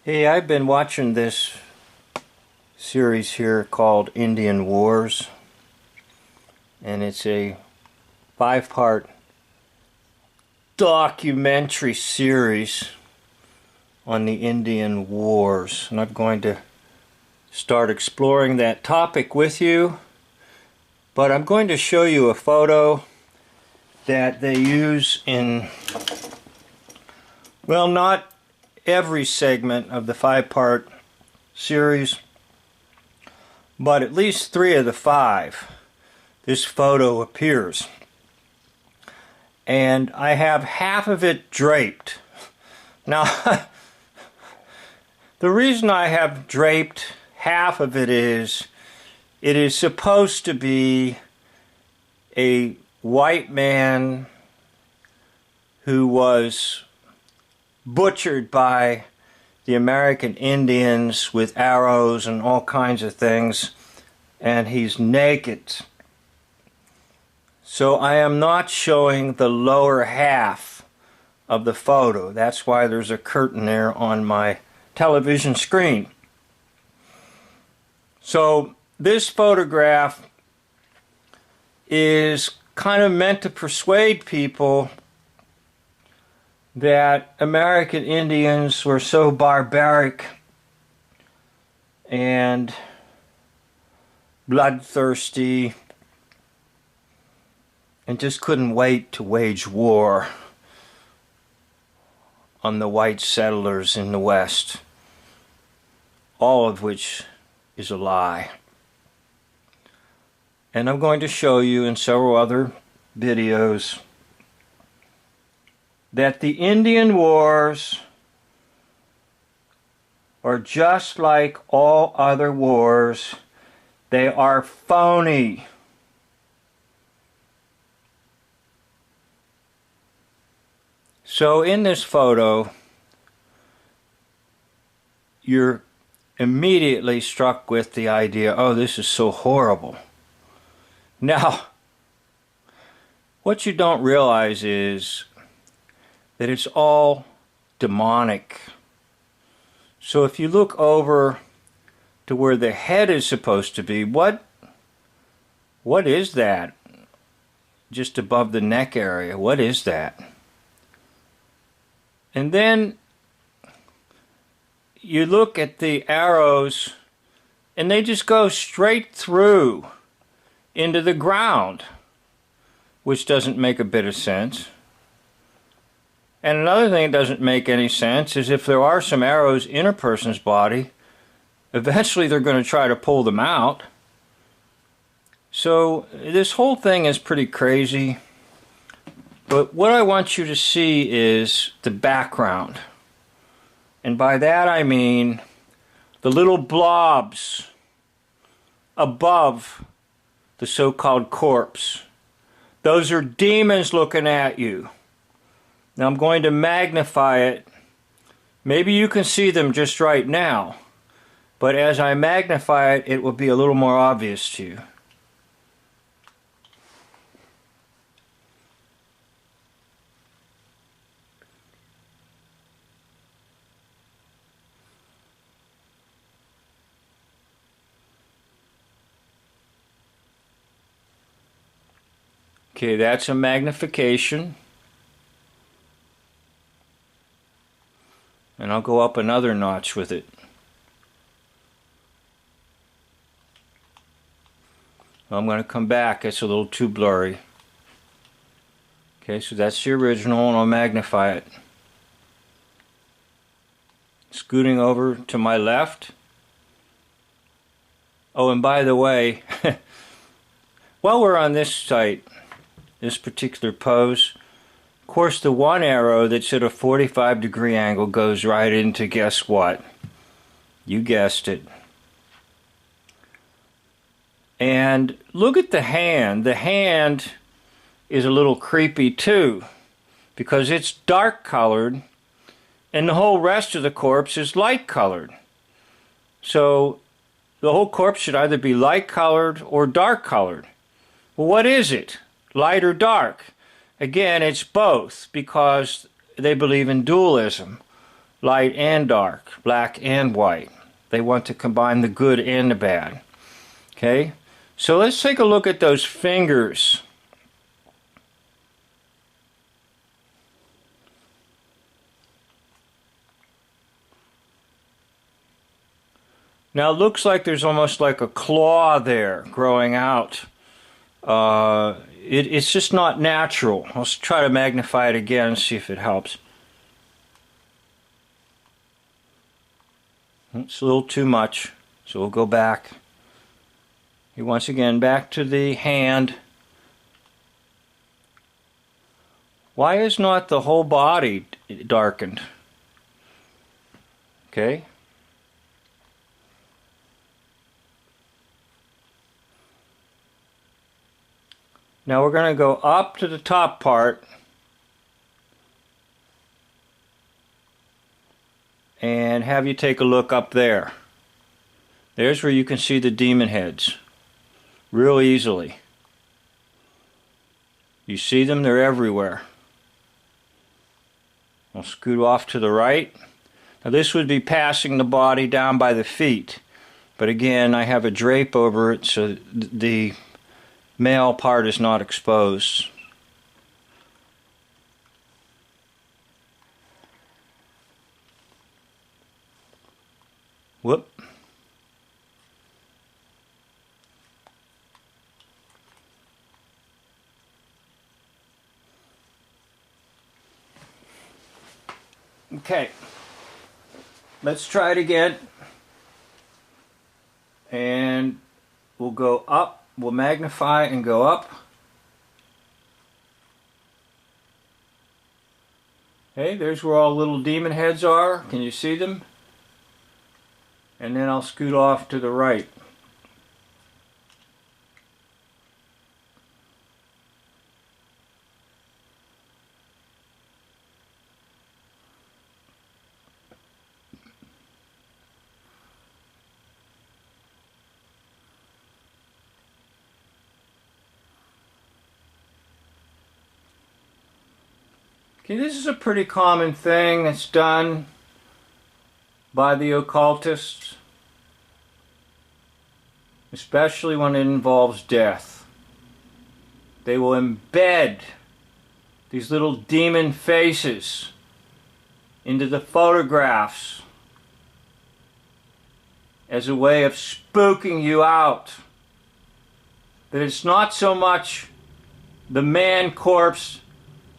Hey, I've been watching this series here called Indian Wars, and it's a 5-part documentary series on the Indian Wars, and I'm going to start exploring that topic with you, but I'm going to show you a photo that they use in, well, not every segment of the 5-part series, but at least 3 of the 5 this photo appears, and I have half of it draped. Now the reason I have draped half of it is supposed to be a white man who was butchered by the American Indians with arrows and all kinds of things, and he's naked. So I am not showing the lower half of the photo. That's why there's a curtain there on my television screen. So this photograph is kind of meant to persuade people that American Indians were so barbaric and bloodthirsty and just couldn't wait to wage war on the white settlers in the West, all of which is a lie. And I'm going to show you in several other videos that the Indian Wars are just like all other wars. They are phony. So in this photo, you're immediately struck with the idea, oh, this is so horrible. Now, what you don't realize is that it's all demonic. So if you look over to where the head is supposed to be, what is that? Just above the neck area, what is that? And then you look at the arrows and they just go straight through into the ground, which doesn't make a bit of sense. And another thing that doesn't make any sense is if there are some arrows in a person's body, eventually they're going to try to pull them out. So this whole thing is pretty crazy. But what I want you to see is the background. And by that I mean the little blobs above the so-called corpse. Those are demons looking at you. Now I'm going to magnify it. Maybe you can see them just right now, but as I magnify it, it will be a little more obvious to you. Okay, that's a magnification. And I'll go up another notch with it. I'm going to come back. It's a little too blurry. Okay, so that's the original, and I'll magnify it. Scooting over to my left. Oh, and by the way, while we're on this site, this particular pose, of course, the one arrow that's at a 45-degree angle goes right into, guess what? You guessed it. And look at the hand. The hand is a little creepy too, because it's dark colored and the whole rest of the corpse is light colored. So the whole corpse should either be light colored or dark colored. Well, what is it? Light or dark? Again, it's both, because they believe in dualism. light and dark, black and white. They want to combine the good and the bad. Okay, so let's take a look at those fingers. Now it looks like there's almost like a claw there growing out. It's just not natural. Let's try to magnify it again and see if it helps. It's a little too much, so we'll go back. Once again, back to the hand. Why is not the whole body darkened? Okay. Now we're going to go up to the top part and have you take a look up there. There's where you can see the demon heads real easily. You see them, they're everywhere. I'll scoot off to the right. Now this would be passing the body down by the feet, but again I have a drape over it so the male part is not exposed. Whoop. Okay. Let's try it again. And we'll go up. We'll magnify and go up. Okay, there's where all little demon heads are. Can you see them? And then I'll scoot off to the right. Okay, this is a pretty common thing that's done by the occultists, especially when it involves death. They will embed these little demon faces into the photographs as a way of spooking you out. That it's not so much the man corpse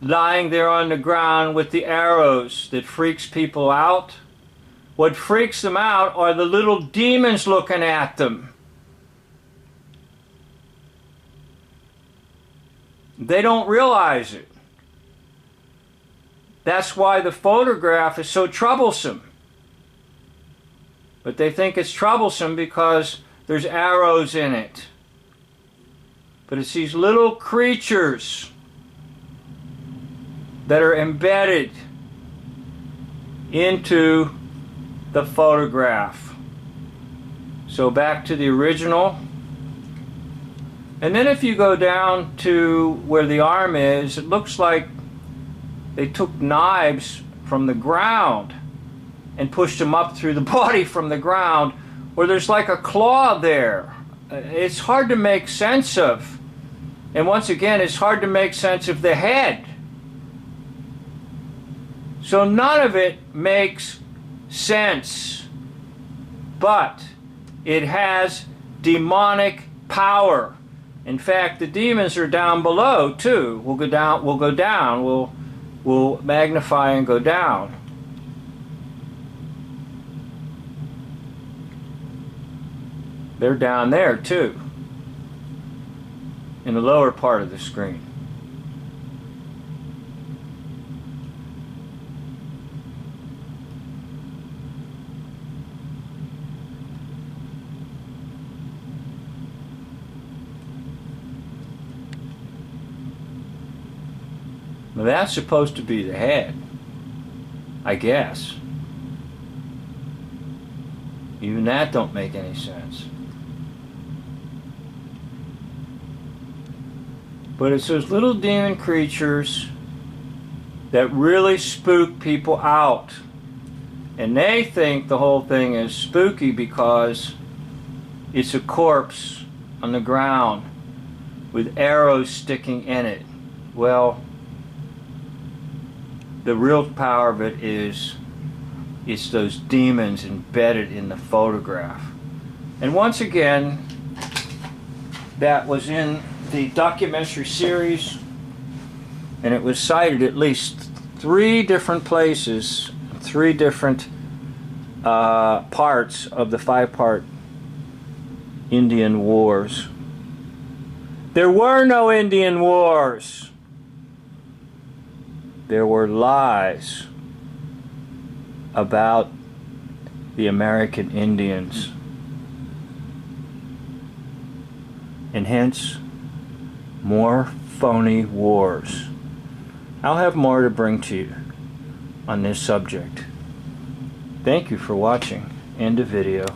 lying there on the ground with the arrows that freaks people out. What freaks them out are the little demons looking at them. They don't realize it. That's why the photograph is so troublesome. But they think it's troublesome because there's arrows in it. But it's these little creatures that are embedded into the photograph. So back to the original. And then if you go down to where the arm is, it looks like they took knives from the ground and pushed them up through the body from the ground, where there's like a claw there. It's hard to make sense of. And once again, it's hard to make sense of the head. So none of it makes sense, but it has demonic power. In fact, the demons are down below too. We'll go down, we'll magnify and go down. They're down there too, in the lower part of the screen. Now that's supposed to be the head, I guess. Even that don't make any sense. But it's those little demon creatures that really spook people out. And they think the whole thing is spooky because it's a corpse on the ground with arrows sticking in it. Well, the real power of it is it's those demons embedded in the photograph. And once again, that was in the documentary series, and it was cited at least 3 different places, 3 different parts of the 5-part Indian Wars. There were no Indian Wars. There were lies about the American Indians. And hence, more phony wars. I'll have more to bring to you on this subject. Thank you for watching. End of video.